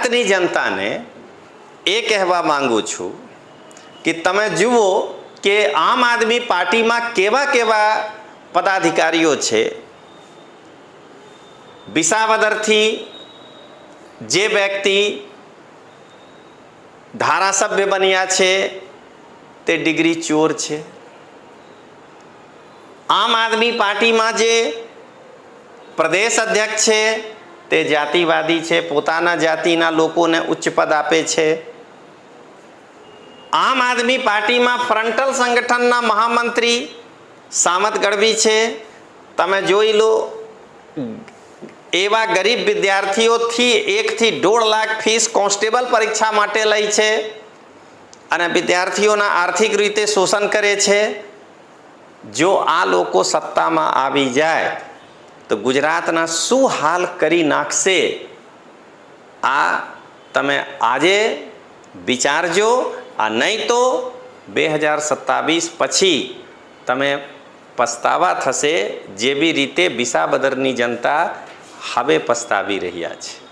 ગુજરાતની જનતાને એ કહેવા માંગુ છું કે તમે જુઓ કે આમ આદમી પાર્ટીમાં કેવા કેવા પદાધિકારીઓ છે। વિસાવદરથી જે વ્યક્તિ ધારાસભ્ય બન્યા છે તે ડિગ્રી ચોર છે। આમ આદમી પાર્ટીમાં જે પ્રદેશ અધ્યક્ષ છે તે જાતિવાદી છે, પોતાના જાતિના લોકોને ઉચ્ચ પદ આપે છે। આમ આદમી પાર્ટીમાં ફ્રન્ટલ સંગઠનના મહામંત્રી સામત ગઢવી છે। તમે જોઈ લો, એવા ગરીબ વિદ્યાર્થીઓથી 1 થી 1.5 લાખ ફીસ કોન્સ્ટેબલ પરીક્ષા માટે લે છે અને વિદ્યાર્થીઓના આર્થિક રીતે શોષણ કરે છે। જો આ લોકો સત્તામાં આવી જાય તો ગુજરાતના શું હાલ કરી નાખશે, આ તમે આજે વિચારજો। આ નહીં તો 2027 પછી તમે પસ્તાવા થશે, જેવી રીતે વિસાવદરની જનતા હવે પસ્તાવી રહ્યા છે।